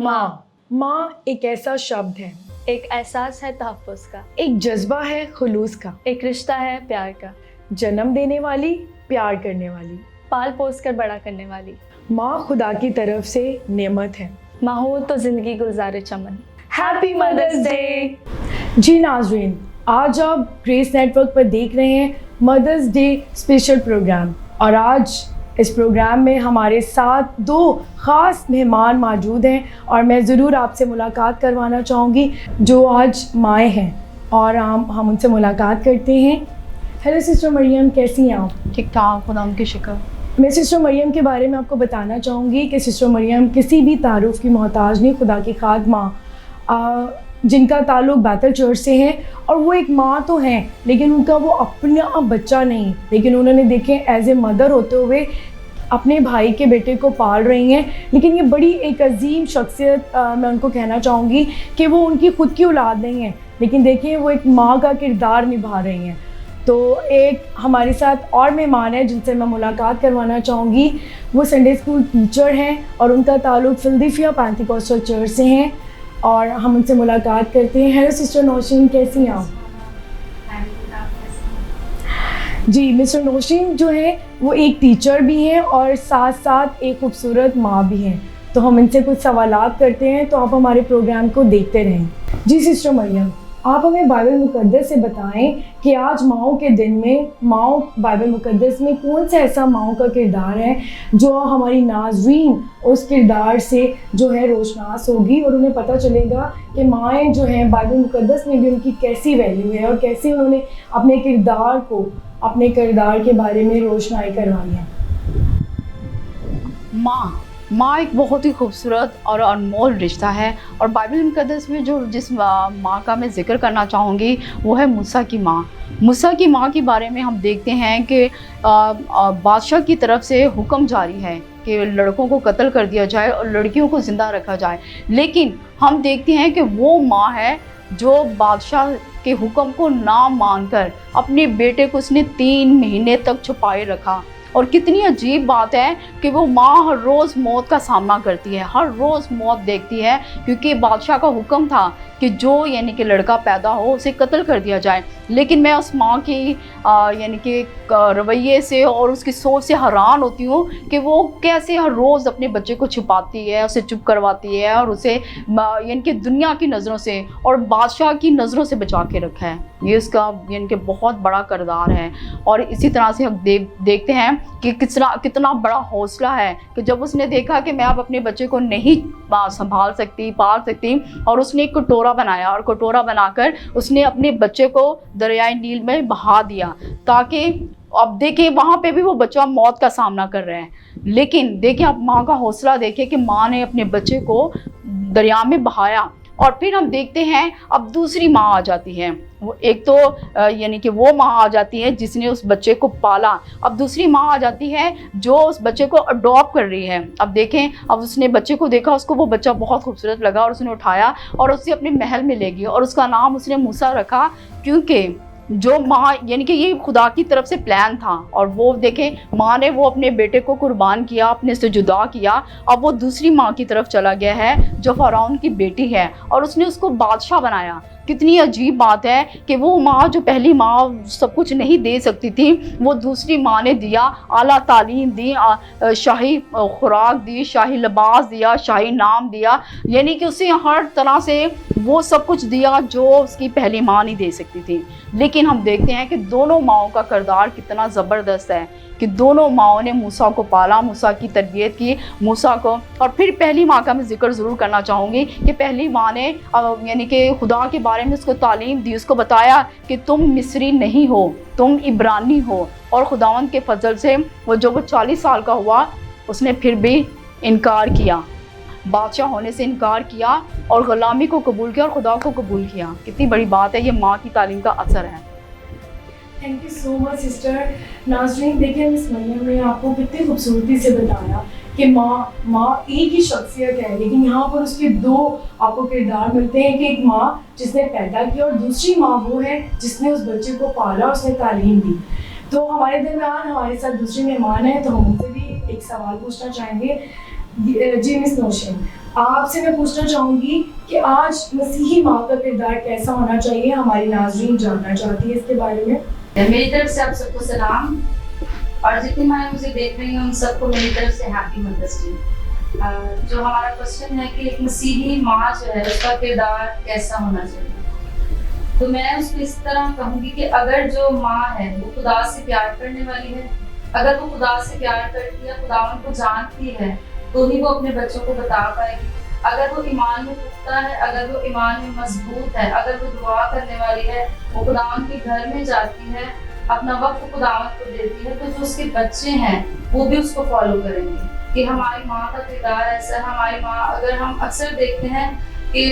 माँ। माँ एक ऐसा शब्द है, एक एहसास है तहफ़्फ़ुज़ का, एक जज्बा है खुलूस का, एक रिश्ता है प्यार का, जन्म देने वाली, प्यार करने वाली, पाल पोस कर बड़ा करने वाली। माँ खुदा की तरफ से नेमत है। माँ हो तो ज़िंदगी गुजारे चमन। Happy mother's day. जी नाज़रीन, आज आप ग्रेस नेटवर्क पर देख रहे हैं मदर्स डे स्पेशल प्रोग्राम, और आज इस प्रोग्राम में हमारे साथ दो ख़ास मेहमान मौजूद हैं और मैं ज़रूर आपसे मुलाकात करवाना चाहूँगी जो आज माएँ हैं, और हम उनसे मुलाकात करते हैं। हेलो सिस्टर मरियम, कैसी हैं आप? ठीक ठाक, खुदा उनकी शुक्र। मैं सिस्टर मरियम के बारे में आपको बताना चाहूँगी कि सिस्टर मरियम किसी भी तारुफ़ की मोहताज नहीं, खुदा की खाद माँ जिनका ताल्लुक़ बैतल चर्च से है, और वो एक माँ तो हैं लेकिन उनका वो अपना बच्चा नहीं, लेकिन उन्होंने देखें एज ए मदर होते हुए अपने भाई के बेटे को पाल रही हैं। लेकिन ये बड़ी एक अजीम शख्सियत मैं उनको कहना चाहूँगी कि वो उनकी ख़ुद की औलाद नहीं है, लेकिन देखिए वो एक माँ का किरदार निभा रही हैं। तो एक हमारे साथ और मेहमान है जिनसे मैं मुलाकात करवाना चाहूँगी। वो संडे स्कूल टीचर हैं और उनका ताल्लुक़ फिलदिफिया पेंटिकॉस्टल चर्च से हैं, और हम उनसे मुलाकात करते हैं। हेलो सिस्टर नौशीन, कैसी हैं आप? जी, मिस्टर नौशीन जो है वो एक टीचर भी हैं और साथ साथ एक खूबसूरत माँ भी हैं। तो हम इनसे कुछ सवालात करते हैं, तो आप हमारे प्रोग्राम को देखते रहें। जी सिस्टर मरियम, आप हमें बाइबल मुकद्दस से बताएं कि आज माओं के दिन में माओ बाइबल मुकद्दस में कौन सा ऐसा माओं का किरदार है जो हमारी नाज़रीन उस किरदार से जो है रोशनास होगी, और उन्हें पता चलेगा कि माएँ जो हैं बाइबल मुकद्दस में भी उनकी कैसी वैल्यू है और कैसे उन्होंने अपने किरदार के बारे में रोशनाई करवाई है। माँ एक बहुत ही खूबसूरत और अनमोल रिश्ता है, और बाइबल मुकद्दस में जो जिस माँ का मैं ज़िक्र करना चाहूँगी वो है मूसा की माँ। मूसा की माँ के बारे में हम देखते हैं कि बादशाह की तरफ से हुक्म जारी है कि लड़कों को कत्ल कर दिया जाए और लड़कियों को ज़िंदा रखा जाए, लेकिन हम देखते हैं कि वो माँ है जो बादशाह के हुक्म को ना मानकर अपने बेटे को उसने 3 महीने तक छुपाए रखा। और कितनी अजीब बात है कि वो माँ हर रोज़ मौत का सामना करती है, हर रोज़ मौत देखती है, क्योंकि बादशाह का हुक्म था कि जो यानी कि लड़का पैदा हो उसे कत्ल कर दिया जाए। लेकिन मैं उस माँ की यानी कि रवैये से और उसकी सोच से हैरान होती हूँ कि वो कैसे हर रोज़ अपने बच्चे को छुपाती है, उसे चुप करवाती है और उसे यानी कि दुनिया की नज़रों से और बादशाह की नज़रों से बचा के रखा है। ये उसका यानी कि बहुत बड़ा किरदार है। और इसी तरह से हम देखते हैं कि कितना बड़ा हौसला है कि जब उसने देखा कि मैं अब अपने बच्चे को नहीं संभाल सकती, पाल सकती, और उसने एक कटोरा बनाया और कटोरा बनाकर उसने अपने बच्चे को दरियाए नील में बहा दिया, ताकि अब देखिए वहाँ पे भी वो बच्चा मौत का सामना कर रहा है, लेकिन देखिए आप माँ का हौसला देखिए कि माँ ने अपने बच्चे को दरिया में बहाया। और फिर हम देखते हैं अब दूसरी माँ आ जाती है। वो एक तो यानी कि वो माँ आ जाती है जिसने उस बच्चे को पाला, अब दूसरी माँ आ जाती है जो उस बच्चे को अडॉप्ट कर रही है। अब देखें, अब उसने बच्चे को देखा, उसको वो बच्चा बहुत खूबसूरत लगा और उसने उठाया और उसे अपने महल में ले गई, और उसका नाम उसने मूसा रखा, क्योंकि जो माँ यानी कि ये खुदा की तरफ से प्लान था। और वो देखें माँ ने वो अपने बेटे को कुर्बान किया, अपने से जुदा किया। अब वो दूसरी माँ की तरफ चला गया है जो फ़िरौन की बेटी है, और उसने उसको बादशाह बनाया। कितनी अजीब बात है कि वो माँ जो पहली माँ सब कुछ नहीं दे सकती थी, वो दूसरी माँ ने दिया, आला तालीम दी, शाही खुराक दी, शाही लिबास दिया, शाही नाम दिया, यानी कि उसे हर तरह से वो सब कुछ दिया जो उसकी पहली माँ नहीं दे सकती थी। लेकिन हम देखते हैं कि दोनों माँओं का किरदार कितना ज़बरदस्त है कि दोनों माँओं ने मूसा को पाला, मूसा की तरबियत की, मूसा को। और फिर पहली माँ का मैं ज़िक्र ज़रूर करना चाहूँगी कि पहली माँ ने यानी कि खुदा के बारे में उसको तालीम दी, उसको बताया कि तुम मिस्री नहीं हो, तुम इब्रानी हो। और खुदावंद के फजल से वो 40 साल का हुआ, उसने फिर भी इनकार किया, बादशाह होने से इनकार किया और ग़ुलामी को कबूल किया और खुदा को कबूल किया। कितनी बड़ी बात है, ये माँ की तालीम का असर है। Thank you so much sister. नाज़रीन देखिए, मिस मरियम ने आपको कितनी खूबसूरती से बताया कि माँ एक ही शख्सियत है, लेकिन यहाँ पर उसके 2 आपको किरदार मिलते हैं कि एक माँ जिसने पैदा किया और दूसरी माँ वो है जिसने उस बच्चे को पाला, उसने तालीम दी। तो हमारे दरमियान हमारे साथ दूसरे मेहमान हैं, तो हम उनसे भी एक सवाल पूछना चाहेंगे। जी मिस नौशीन, आपसे मैं पूछना चाहूँगी कि आज मसीही माँ का किरदार कैसा होना चाहिए, हमारी नाज़रीन जानना चाहती है इसके बारे में। मेरी तरफ से आप सबको सलाम, और जितनी माएँ मुझे देख रही हैं उन सबको मेरी तरफ से हैप्पी मदर्स डे। जो हमारा क्वेश्चन है कि एक मसीही माँ जो है उसका किरदार कैसा होना चाहिए, तो मैं उसको इस तरह कहूँगी कि अगर जो माँ है वो खुदा से प्यार करने वाली है, अगर वो खुदा से प्यार करती है, खुदावन को जानती है, तो ही वो अपने बच्चों को बता पाएगी। अगर वो ईमान में पुख्ता है, अगर वो ईमान में मजबूत है, अगर वो दुआ करने वाली है, वो खुदावन के घर में जाती है, अपना वक्त खुदावन को देती है, तो जो उसके बच्चे हैं वो भी उसको फॉलो करेंगे कि हमारी माँ का किरदार ऐसा है। हमारी माँ, अगर हम अक्सर देखते हैं कि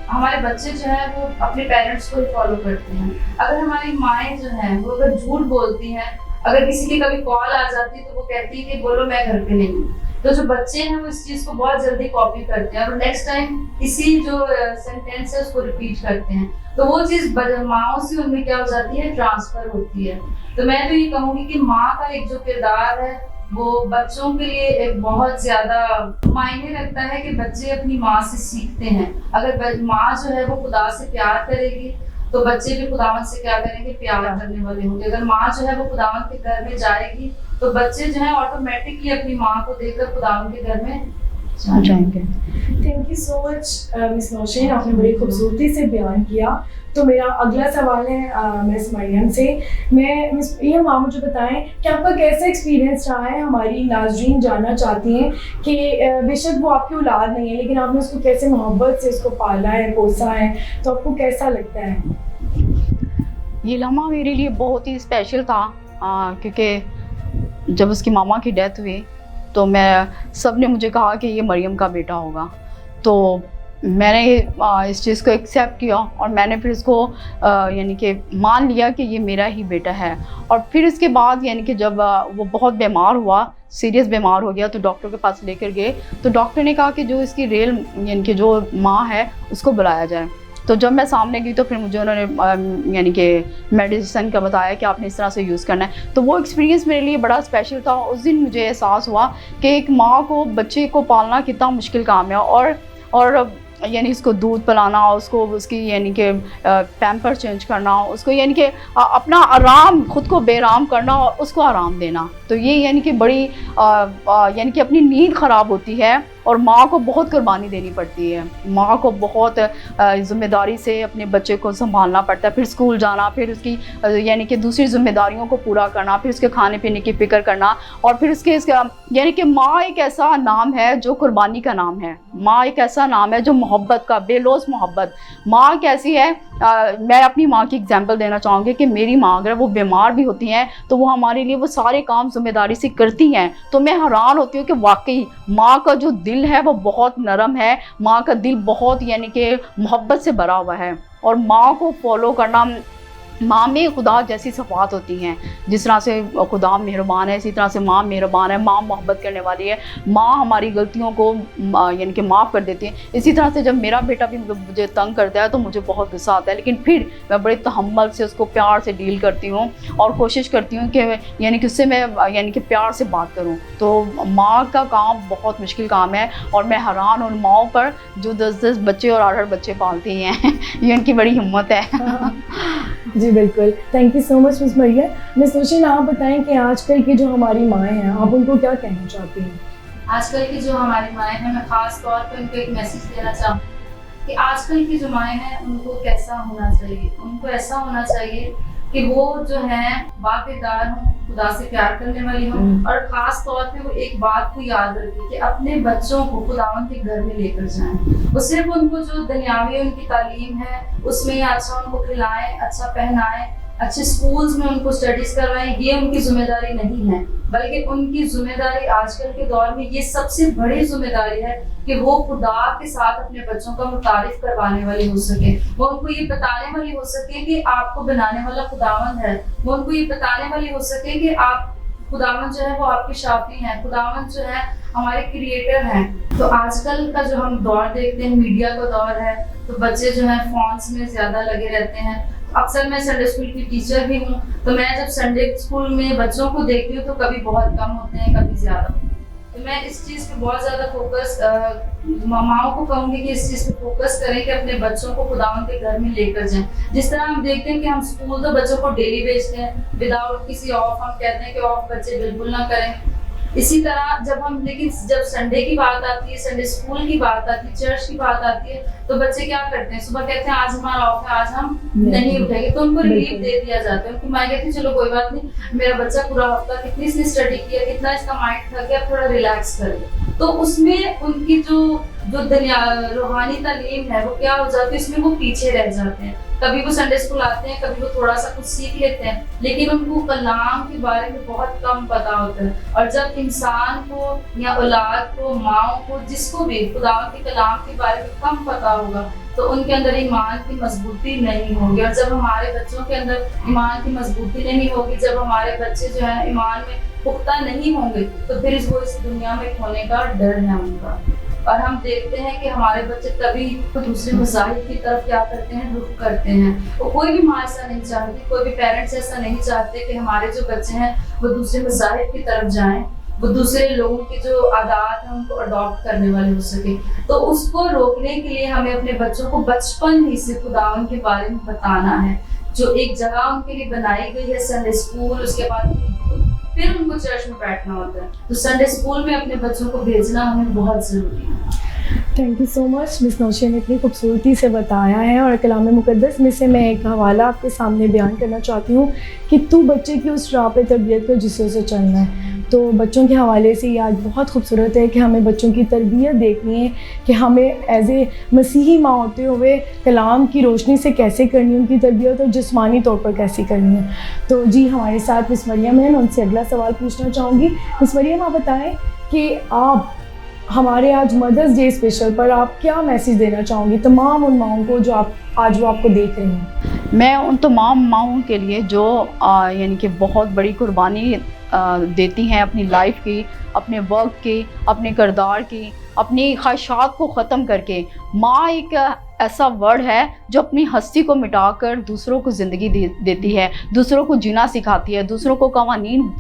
हमारे बच्चे जो है वो अपने पेरेंट्स को ही फॉलो करते हैं। अगर हमारी माएँ जो हैं वो अगर झूठ बोलती हैं, अगर किसी की कभी कॉल आ जाती है तो वो कहती है कि बोलो मैं घर पे नहीं हूँ, तो जो बच्चे हैं वो इस चीज को बहुत जल्दी कॉपी करते हैं और नेक्स्ट टाइम इसी जो सेंटेंस है उसको रिपीट करते हैं, तो वो चीज माओ से उनमें क्या हो जाती है, ट्रांसफर होती है। तो मैं तो ये कहूँगी कि माँ का एक जो किरदार है वो बच्चों के लिए एक बहुत ज्यादा मायने रखता है कि बच्चे अपनी माँ से सीखते हैं। अगर माँ जो है वो खुदा से प्यार करेगी तो बच्चे भी खुदावन से क्या करेंगे, प्यार करने वाले होंगे। अगर माँ जो है वो खुदावन के घर में जाएगी तो बच्चे जो है ऑटोमेटिकली अपनी माँ को देखकर खुदावन के घर में जाएंगे। Thank you so much miss Nausheen, आपने बड़ी खूबसूरती से बयान किया। तो मेरा अगला सवाल है मिस मरियम से। मैं मिस मरियम, आप मुझे बताएं कि आपका कैसा एक्सपीरियंस रहा है। हमारी नाज़रीन जानना चाहती हैं कि बेशक वो आपकी औलाद नहीं है लेकिन आपने उसको कैसे मोहब्बत से उसको पाला है, पोसा है, तो आपको कैसा लगता है? ये लम्हा मेरे लिए बहुत ही स्पेशल था क्योंकि जब उसकी मामा की डेथ हुई तो सब ने मुझे कहा कि ये मरियम का बेटा होगा, तो मैंने इस चीज़ को एक्सेप्ट किया और मैंने फिर इसको यानी कि मान लिया कि ये मेरा ही बेटा है। और फिर इसके बाद यानी कि जब वो बहुत बीमार हुआ, सीरियस बीमार हो गया, तो डॉक्टर के पास लेकर गए, तो डॉक्टर ने कहा कि जो इसकी रियल यानी कि जो माँ है उसको बुलाया जाए। तो जब मैं सामने गई तो फिर मुझे उन्होंने यानी कि मेडिसिन का बताया कि आपने इस तरह से यूज़ करना है। तो वो एक्सपीरियंस मेरे लिए बड़ा स्पेशल था। उस दिन मुझे एहसास हुआ कि एक माँ को बच्चे को पालना कितना मुश्किल काम है, और यानी उसको दूध पिलाना, उसको उसकी यानी कि पैम्पर चेंज करना, उसको यानी कि अपना आराम, खुद को बेराम करना और उसको आराम देना, तो ये यानी कि बड़ी यानी कि अपनी नींद ख़राब होती है और माँ को बहुत कुर्बानी देनी पड़ती है। माँ को बहुत ज़िम्मेदारी से अपने बच्चे को संभालना पड़ता है, फिर स्कूल जाना, फिर उसकी यानी कि दूसरी ज़िम्मेदारियों को पूरा करना, फिर उसके खाने पीने की फ़िक्र करना, और फिर इसका यानी कि माँ एक ऐसा नाम है जो कुर्बानी का नाम है। माँ एक ऐसा नाम है जो मोहब्बत का, बेलौस मोहब्बत। माँ कैसी है, मैं अपनी माँ की एग्जांपल देना चाहूँगी कि मेरी माँ अगर वो बीमार भी होती हैं तो वो हमारे लिए वो सारे काम जिम्मेदारी से करती हैं। तो मैं हैरान होती हूँ कि वाकई माँ का जो दिल है वो बहुत नरम है, माँ का दिल बहुत यानी कि मोहब्बत से भरा हुआ है। और माँ को फॉलो करना, माँ में खुदा जैसी सफ़ात होती हैं। जिस तरह से खुदा मेहरबान है इसी तरह से माँ मेहरबान है, माँ मोहब्बत करने वाली है, माँ हमारी गलतियों को यानी कि माफ़ कर देती है। इसी तरह से जब मेरा बेटा भी मुझे तंग करता है तो मुझे बहुत गुस्सा आता है, लेकिन फिर मैं बड़े तहम्मुल से उसको प्यार से डील करती हूँ और कोशिश करती हूँ कि यानी कि उससे मैं यानी कि प्यार से बात करूँ। तो माँ का काम बहुत मुश्किल काम है और मैं हैरान उन माओं पर जो 10-10 बच्चे और 8-8 बच्चे पालती हैं। ये उनकी बड़ी हिम्मत है। जी बिल्कुल, thank you so much miss Mariam. Miss Nausheen, आप बताएं कि आजकल की जो हमारी माएँ हैं, आप उनको क्या कहना चाहती हैं? आजकल की जो हमारी माएँ हैं, मैं ख़ास तौर पे उनको एक मैसेज देना चाहूँ कि आजकल की जो माएँ हैं उनको कैसा होना चाहिए, उनको ऐसा होना चाहिए कि वो जो है बाकिरदार हों, खुदा से प्यार करने वाली हों, और ख़ास तौर पे वो एक बात को याद रखें कि अपने बच्चों को खुदावन के घर में लेकर जाएं। वो सिर्फ उनको जो दुनियावी उनकी तालीम है उसमें अच्छा उनको खिलाएं, अच्छा पहनाएं, अच्छे स्कूल्स में उनको स्टडीज़ करवाएं, ये उनकी जिम्मेदारी नहीं है, बल्कि उनकी जिम्मेदारी आजकल के दौर में ये सबसे बड़ी जिम्मेदारी है कि वो खुदा के साथ अपने बच्चों का मुतारिफ करवाने वाली हो सके। वो उनको ये बताने वाली हो सके कि आपको बनाने वाला खुदावंद है। वो उनको ये बताने वाली हो सके कि आप खुदावंद जो है वो आपके शाफी हैं, खुदावंद जो है हमारे क्रिएटर हैं। तो आजकल का जो हम दौर देखते हैं, मीडिया का दौर है, तो बच्चे जो है फोन्स में ज़्यादा लगे रहते हैं। अक्सर मैं संडे स्कूल की टीचर भी हूँ, तो मैं जब संडे स्कूल में बच्चों को देखती हूँ तो कभी बहुत कम होते हैं, कभी ज़्यादा। तो मैं इस चीज़ पे बहुत ज़्यादा फोकस मामाओं को कहूँगी कि इस चीज़ पे फोकस करें कि अपने बच्चों को खुदावन के घर में लेकर जाएं। जिस तरह हम देखते हैं कि हम स्कूल तो बच्चों को डेली भेजते हैं विदाउट किसी ऑफ, हम कहते हैं कि ऑफ बच्चे बिल्कुल ना करें। इसी तरह जब संडे की बात आती है, संडे स्कूल की बात आती है, चर्च की बात आती है, तो बच्चे क्या करते हैं, सुबह कहते हैं आज हमारा ऑफ है, आज हम नहीं उठेंगे, तो उनको रिलीफ दे दिया जाता है। उनको मैं कहती हूँ चलो कोई बात नहीं, मेरा बच्चा पूरा हफ्ता कितनी इसने स्टडी किया, कितना इसका माइंड थक गया, थोड़ा रिलैक्स करे। तो उसमें उनकी जो रूहानी तालीम है वो क्या हो जाती है, इसमें वो पीछे रह जाते हैं। कभी वो संडे स्कूल आते हैं, कभी वो थोड़ा सा कुछ सीख लेते हैं, लेकिन उनको कलाम के बारे में बहुत कम पता होता है। और जब इंसान को या औलाद को, माओ को, जिसको भी खुदा के कलाम के बारे में कम पता होगा, तो उनके अंदर ईमान की मजबूती नहीं होगी। और जब हमारे बच्चों के अंदर ईमान की मजबूती नहीं होगी, जब हमारे बच्चे जो है ईमान में पुख्ता नहीं होंगे, तो फिर वो इस दुनिया में खोने का डर है उनका। और हम देखते हैं कि हमारे बच्चे तभी दूसरे मज़ाहिब की तरफ क्या करते हैं, रुख करते हैं। और कोई भी माँ ऐसा नहीं चाहती, कोई भी पेरेंट्स ऐसा नहीं चाहते कि हमारे जो बच्चे हैं वो दूसरे मज़ाहिब की तरफ जाएं, वो दूसरे लोगों की जो आदात है उनको अडॉप्ट करने वाले हो सके। तो उसको रोकने के लिए हमें अपने बच्चों को बचपन ही से खुदावन के बारे में बताना है। जो एक जगह उनके लिए बनाई गई है संडे स्कूल, उसके बाद फिर उनको चर्च में बैठना होता है, तो संडे स्कूल में अपने बच्चों को भेजना हमें बहुत ज़रूरी है। Thank you so much miss Nausheen ने इतनी खूबसूरती से बताया है। और कलाम मुक़द्दस में से मैं एक हवाला आपके सामने बयान करना चाहती हूँ कि तू बच्चे की उस राह पे तरबियत कर जिससे उसे चलना है। तो बच्चों के हवाले से ये आज बहुत खूबसूरत है कि हमें बच्चों की तरबियत देखनी है कि हमें एज ए मसीही माँ होते हुए कलाम की रोशनी से कैसे करनी है उनकी तरबियत, और जिस्मानी तौर पर कैसी करनी है। तो जी हमारे साथ मिस मरियम है, मैं उनसे अगला सवाल पूछना चाहूँगी। मिस मरियम, आप बताएं कि आप हमारे आज मदर्स डे स्पेशल पर आप क्या मैसेज देना चाहोंगी तमाम उन माओं को जो आज वो आपको देख रही हैं? मैं उन तमाम माओं के लिए जो यानी कि बहुत बड़ी कुर्बानी देती हैं अपनी लाइफ की, अपने वर्क की, अपने किरदार की, अपनी ख्वाहिशात को ख़त्म करके। माँ एक ऐसा वर्ड है जो अपनी हस्ती को मिटाकर दूसरों को ज़िंदगी देती है, दूसरों को जीना सिखाती है, दूसरों को कवानीन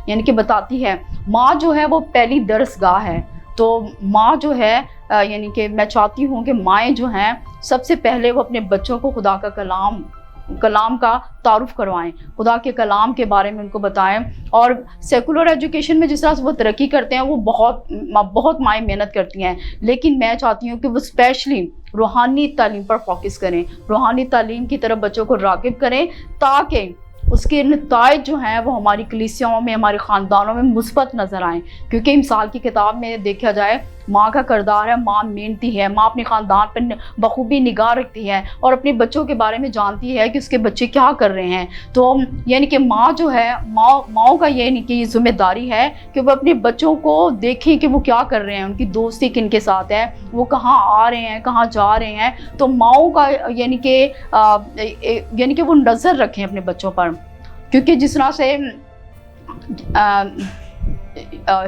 यानी कि बताती है। माँ जो है वो पहली दरसगाह है। तो माँ जो है यानी कि मैं चाहती हूँ कि माएँ जो हैं सबसे पहले वो अपने बच्चों को खुदा का कलाम का तारुफ करवाएं, खुदा के कलाम के बारे में उनको बताएं। और सेकुलर एजुकेशन में जिस तरह से वो तरक्की करते हैं वो बहुत माएँ मेहनत करती हैं, लेकिन मैं चाहती हूँ कि वो स्पेशली रूहानी तालीम पर फोकस करें, रूहानी तालीम की तरफ बच्चों को राग़िब करें, ताकि उसके नताइज जो हैं वो हमारी कलीसियाओं में, हमारे ख़ानदानों में मुस्बत नज़र आएँ। क्योंकि मिसाल की किताब में देखा जाए माँ का किरदार है, माँ मेहनती है, माँ अपने ख़ानदान पर बखूबी निगाह रखती है और अपने बच्चों के बारे में जानती है कि उसके बच्चे क्या कर रहे हैं। तो यानी कि माँ जो है, माँओं का ये नहीं कि ज़िम्मेदारी है कि वो अपने बच्चों को देखें कि वो क्या कर रहे हैं, उनकी दोस्ती किन के साथ है, वो कहाँ आ रहे हैं, कहाँ जा रहे हैं। तो माँओं का यानी कि वो नज़र रखें अपने बच्चों पर। क्योंकि जिस तरह से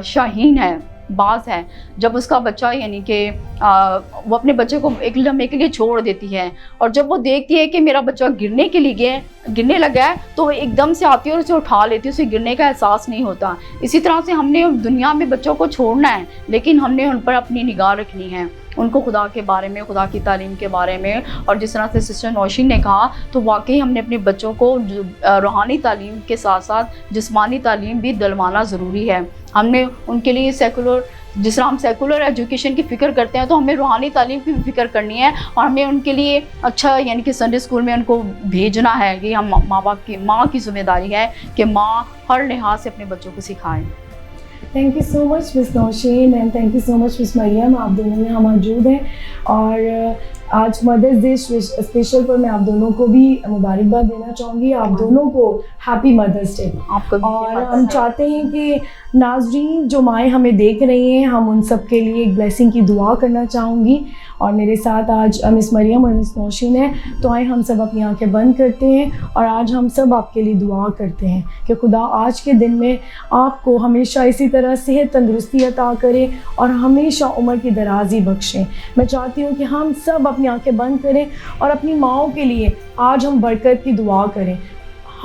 शाहीन है, बाज़ है, जब उसका बच्चा यानी कि वो अपने बच्चे को एक लम्हे के लिए छोड़ देती है, और जब वो देखती है कि मेरा बच्चा गिरने लगा है, तो वो एकदम से आती है और उसे उठा लेती है, उसे गिरने का एहसास नहीं होता। इसी तरह से हमने दुनिया में बच्चों को छोड़ना है, लेकिन हमने उन पर अपनी निगाह रखनी है, उनको खुदा के बारे में, खुदा की तालीम के बारे में। और जिस तरह से सिस्टर नौशीन ने कहा, तो वाकई हमने अपने बच्चों को रूहानी तालीम के साथ साथ जिस्मानी तालीम भी दिलवाना ज़रूरी है। हमने उनके लिए जिस तरह हम सेकुलर एजुकेशन की फ़िक्र करते हैं, तो हमें रूहानी तालीम की भी फ़िक्र करनी है, और हमें उनके लिए अच्छा यानी कि संडे स्कूल में उनको भेजना है। कि हम माँ की ज़िम्मेदारी है कि माँ हर लिहाज से अपने बच्चों को सिखाएँ। Thank you so much miss Nausheen and thank you so much miss Mariam, आप दोनों यहाँ मौजूद हैं। और आज मदर्स डे स्पेशल पर मैं आप दोनों को भी मुबारकबाद देना चाहूँगी, आप दोनों को हैप्पी मदर्स डे। और हम चाहते हैं कि नाज़रीन जो माएँ हमें देख रही हैं, हम उन सब के लिए एक ब्लेसिंग की दुआ करना चाहूँगी। और मेरे साथ आज मिस मरियम और मिस नौशीन है, तो आए हम सब अपनी आंखें बंद करते हैं और आज हम सब आपके लिए दुआ करते हैं कि खुदा आज के दिन में आपको हमेशा इसी तरह सेहत तंदुरुस्ती अता करे और हमेशा उम्र की दराज़ी बख्शें। मैं चाहती हूँ कि हम सब अपनी आंखें बंद करें और अपनी माँओं के लिए आज हम बरकत की दुआ करें।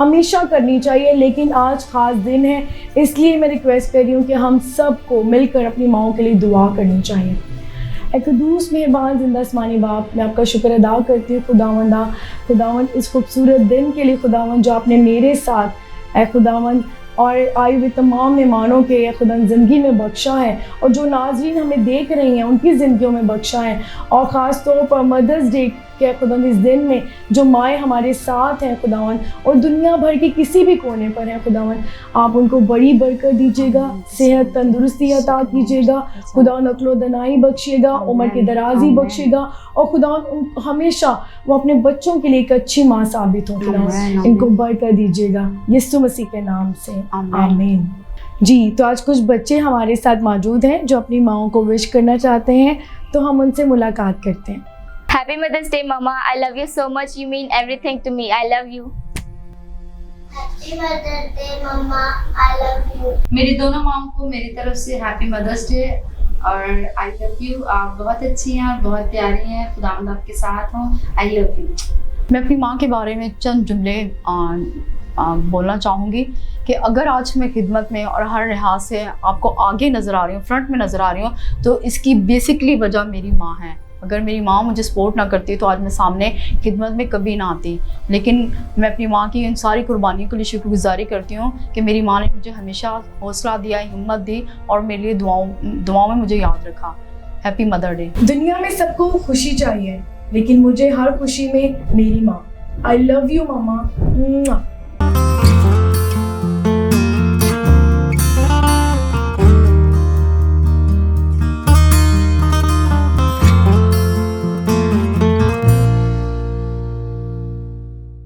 हमेशा करनी चाहिए, लेकिन आज ख़ास दिन है इसलिए मैं रिक्वेस्ट कर रही हूँ कि हम सबको मिलकर अपनी माँओं के लिए दुआ करनी चाहिए। ए क़ुद्दूस मेहरबान ज़िंदा आसमानी बाप, मैं आपका शुक्र अदा करती हूँ खुदावंद इस खूबसूरत दिन के लिए खुदावंद, जो आपने मेरे साथ ए खुदावंद और आए हुए तमाम मेहमानों के खुदा ज़िंदगी में बख्शा है, और जो नाज़रीन हमें देख रही हैं उनकी ज़िंदगियों में बख्शा है। और ख़ास तौर पर मदर्स डे के खुदा इस दिन में जो माएँ हमारे साथ हैं खुदावन, और दुनिया भर के किसी भी कोने पर हैं खुदावन, आप उनको बड़ी बरकत दीजिएगा, सेहत तंदुरुस्ती अता कीजिएगा खुदा, नक्लो दनाई बख्शिएगा, उम्र की दराजी बख्शिएगा, और खुदा हमेशा वो अपने बच्चों के लिए एक अच्छी माँ साबित हो खुदा, इनको बरकत दीजिएगा यीशु मसीह के नाम से, आमीन। जी, तो आज कुछ बच्चे हमारे साथ मौजूद हैं जो अपनी माँओं को विश करना चाहते हैं, तो हम उनसे मुलाकात करते हैं। Happy Mother's Day, Mama. I love you so much. You mean everything to me. I love you. Happy Mother's Day, Mama. I love you. मेरी दोनों माओं को मेरी तरफ से हैप्पी मदर्स डे और आई लव यू। आप बहुत अच्छी हैं और बहुत प्यारी हैं, खुदावंद आपके साथ हों। आई लव यू। मैं अपनी माँ के बारे में चंद जुमले बोलना चाहूँगी कि अगर आज मैं खिदमत में और हर लिहाज से आपको आगे नज़र आ रही हूँ, फ्रंट में नज़र आ रही हूँ, तो इसकी बेसिकली वजह मेरी माँ है। अगर मेरी माँ मुझे सपोर्ट ना करती तो आज मैं सामने खिदमत में कभी ना आती। लेकिन मैं अपनी माँ की इन सारी कुर्बानियों के लिए शुक्रगुजारी करती हूँ कि मेरी माँ ने मुझे हमेशा हौसला दिया, हिम्मत दी और मेरे लिए दुआओं में मुझे याद रखा। Happy mother day. दुनिया में सबको खुशी चाहिए, लेकिन मुझे हर खुशी में मेरी माँ। I love you mamma.